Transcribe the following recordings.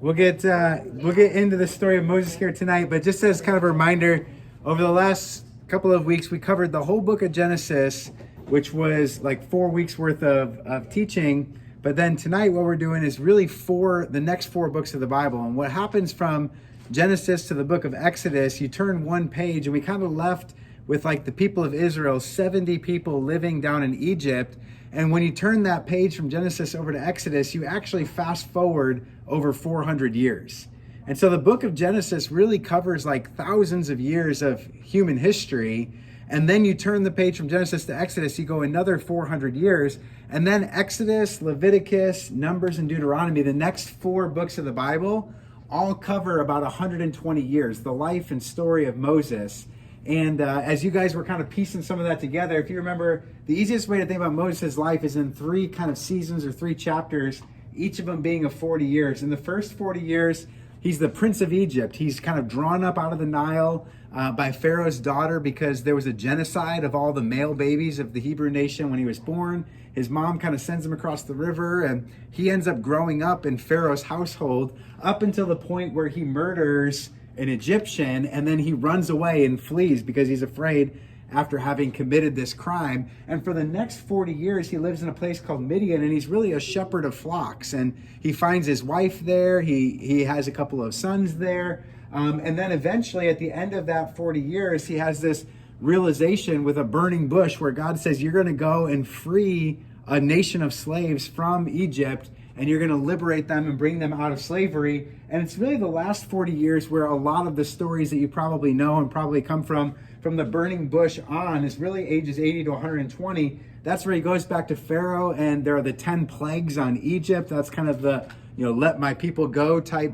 We'll get into the story of Moses here tonight, but just as kind of a reminder, over the last couple of weeks we covered the whole book of Genesis, which was like 4 weeks worth of teaching. But then tonight what we're doing is really the next four books of the Bible. And what happens from Genesis to the book of Exodus, you turn one page and we kind of left with like the people of Israel, 70 people living down in Egypt. And when you turn that page from Genesis over to Exodus, you actually fast forward over 400 years. And so the book of Genesis really covers like thousands of years of human history. And then you turn the page from Genesis to Exodus, you go another 400 years. And then Exodus, Leviticus, Numbers, and Deuteronomy, the next four books of the Bible, all cover about 120 years, the life and story of Moses. And as you guys were kind of piecing some of that together, if you remember, the easiest way to think about Moses' life is in three kind of seasons or three chapters, each of them being of 40 years. In the first 40 years, he's the prince of Egypt. He's kind of drawn up out of the Nile by Pharaoh's daughter because there was a genocide of all the male babies of the Hebrew nation when he was born. His mom kind of sends him across the river, and he ends up growing up in Pharaoh's household up until the point where he murders an Egyptian, and then he runs away and flees because he's afraid after having committed this crime. And for the next 40 years, he lives in a place called Midian, and he's really a shepherd of flocks. And he finds his wife there. He has a couple of sons there. And then eventually, at the end of that 40 years, he has this realization with a burning bush where God says, you're going to go and free a nation of slaves from Egypt, and you're going to liberate them and bring them out of slavery. And it's really the last 40 years where a lot of the stories that you probably know and probably come from the burning bush on is really ages 80 to 120. That's where he goes back to Pharaoh, and there are the 10 plagues on Egypt. That's kind of the, let my people go type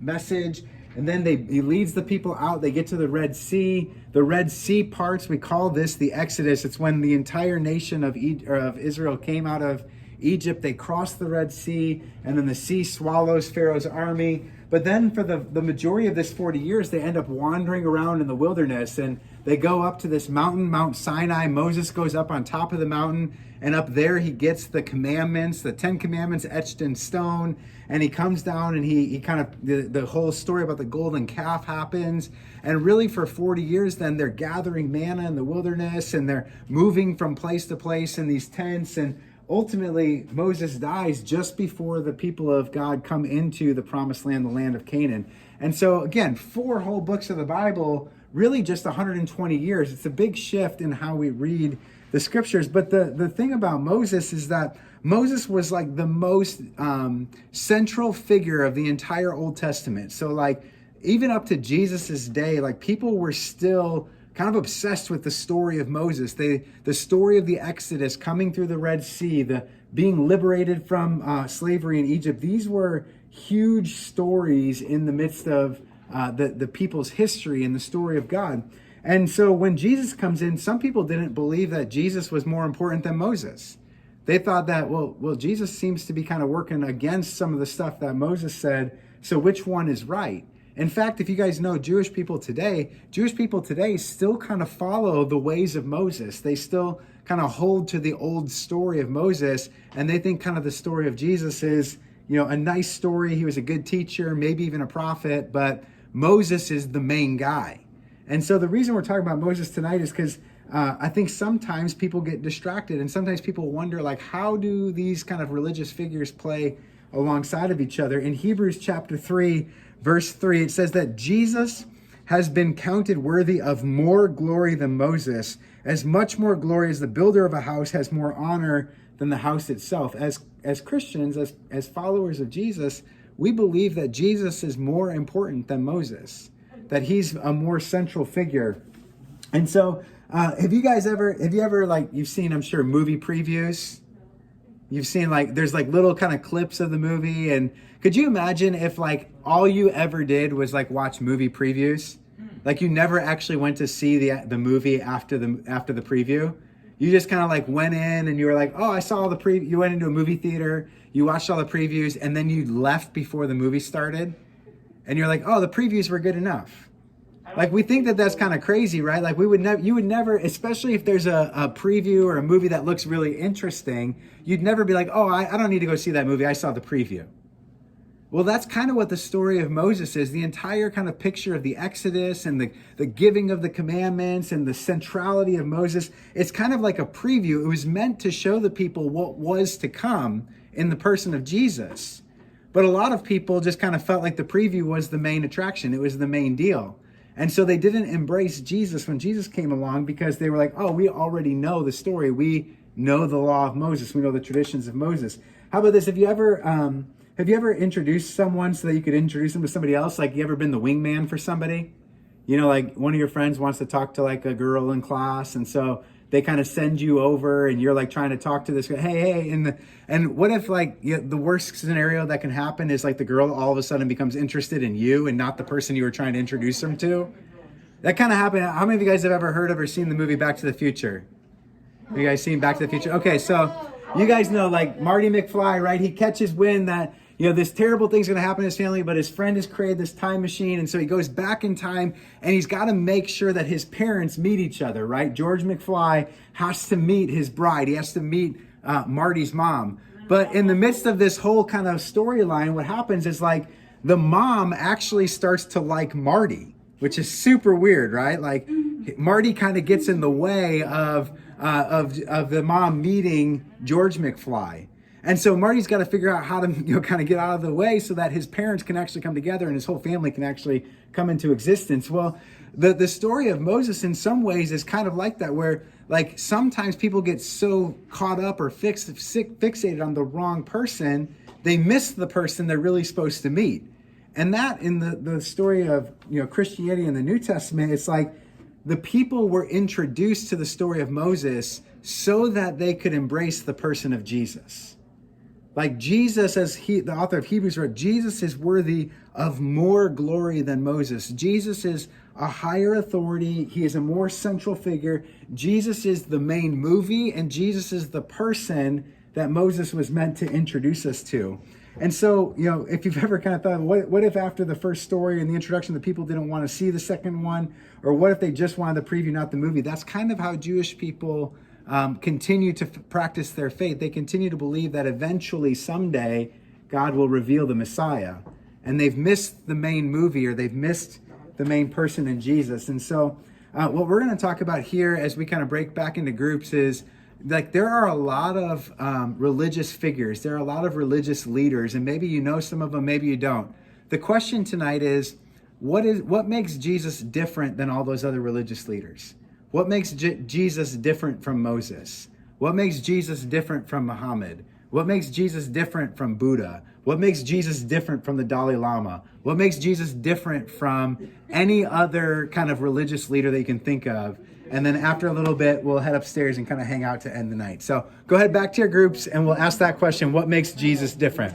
message. And then he leads the people out. They get to the Red Sea. The Red Sea parts, we call this the Exodus. It's when the entire nation of Israel came out of Egypt. They crossed the Red Sea, and then the sea swallows Pharaoh's army. But then for the majority of this 40 years, they end up wandering around in the wilderness, and they go up to this mountain, Mount Sinai. Moses goes up on top of the mountain, and up there he gets the commandments, the 10 commandments etched in stone. And he comes down, and he kind of, the whole story about the golden calf happens. And really for 40 years then, they're gathering manna in the wilderness, and they're moving from place to place in these tents. And ultimately, Moses dies just before the people of God come into the promised land, the land of Canaan. And so again, 4 whole books of the Bible, really just 120 years. It's a big shift in how we read the scriptures. But the thing about Moses is that Moses was like the most central figure of the entire Old Testament. So like even up to Jesus's day, like people were still kind of obsessed with the story of Moses, the story of the Exodus, coming through the Red Sea, the being liberated from slavery in Egypt. These were huge stories in the midst of the people's history and the story of God. And so when Jesus comes in, some people didn't believe that Jesus was more important than Moses. They thought that, well, Jesus seems to be kind of working against some of the stuff that Moses said, so which one is right? In fact, if you guys know Jewish people today still kind of follow the ways of Moses. They still kind of hold to the old story of Moses, and they think kind of the story of Jesus is, a nice story. He was a good teacher, maybe even a prophet, but Moses is the main guy. And so the reason we're talking about Moses tonight is because I think sometimes people get distracted, and sometimes people wonder, like, how do these kind of religious figures play alongside of each other? In Hebrews chapter 3, verse 3, it says that Jesus has been counted worthy of more glory than Moses, as much more glory as the builder of a house has more honor than the house itself. As Christians, as followers of Jesus, we believe that Jesus is more important than Moses, that he's a more central figure. And so have you ever like, you've seen, I'm sure, movie previews? You've seen like, there's like little kind of clips of the movie. And could you imagine if like all you ever did was like watch movie previews? Like you never actually went to see the movie after the preview? You just kind of like went in and you were like, oh, I saw all the preview. You went into a movie theater, you watched all the previews, and then you left before the movie started. And you're like, oh, the previews were good enough. Like, we think that that's kind of crazy, right? Like, you would never, especially if there's a preview or a movie that looks really interesting, you'd never be like, oh, I don't need to go see that movie. I saw the preview. Well, that's kind of what the story of Moses is. The entire kind of picture of the Exodus and the giving of the commandments and the centrality of Moses, it's kind of like a preview. It was meant to show the people what was to come in the person of Jesus. But a lot of people just kind of felt like the preview was the main attraction. It was the main deal. And so they didn't embrace Jesus when Jesus came along because they were like, oh, we already know the story. We know the law of Moses. We know the traditions of Moses. How about this? Have you ever introduced someone so that you could introduce them to somebody else? Like, you ever been the wingman for somebody? You know, like one of your friends wants to talk to like a girl in class, and so they kind of send you over, and you're like trying to talk to this guy. Hey, and what if like the worst scenario that can happen is like the girl all of a sudden becomes interested in you and not the person you were trying to introduce them to? That kind of happened. How many of you guys have ever heard of or seen the movie Back to the Future? Have you guys seen Back to the Future? Okay, so you guys know like Marty McFly, right? He catches wind that this terrible thing's going to happen to his family, but his friend has created this time machine. And so he goes back in time and he's got to make sure that his parents meet each other, right? George McFly has to meet his bride. He has to meet Marty's mom. But in the midst of this whole kind of storyline, what happens is like the mom actually starts to like Marty, which is super weird, right? Like Marty kind of gets in the way of the mom meeting George McFly. And so Marty's got to figure out how to kind of get out of the way so that his parents can actually come together and his whole family can actually come into existence. Well, the story of Moses in some ways is kind of like that, where like sometimes people get so caught up or fixated on the wrong person, they miss the person they're really supposed to meet. And that in the story of Christianity in the New Testament, it's like the people were introduced to the story of Moses so that they could embrace the person of Jesus. Like Jesus, as the author of Hebrews wrote, Jesus is worthy of more glory than Moses. Jesus is a higher authority. He is a more central figure. Jesus is the main movie, and Jesus is the person that Moses was meant to introduce us to. And so, if you've ever kind of thought, what if after the first story and the introduction, the people didn't want to see the second one? Or what if they just wanted the preview, not the movie? That's kind of how Jewish people continue to practice their faith. They continue to believe that eventually, someday, God will reveal the Messiah. And they've missed the main movie, or they've missed the main person in Jesus. And so what we're going to talk about here as we kind of break back into groups is, like, there are a lot of religious figures. There are a lot of religious leaders, and maybe you know some of them, maybe you don't. The question tonight is, what makes Jesus different than all those other religious leaders? What makes Jesus different from Moses? What makes Jesus different from Muhammad? What makes Jesus different from Buddha? What makes Jesus different from the Dalai Lama? What makes Jesus different from any other kind of religious leader that you can think of? And then after a little bit, we'll head upstairs and kind of hang out to end the night. So go ahead back to your groups and we'll ask that question, what makes Jesus different?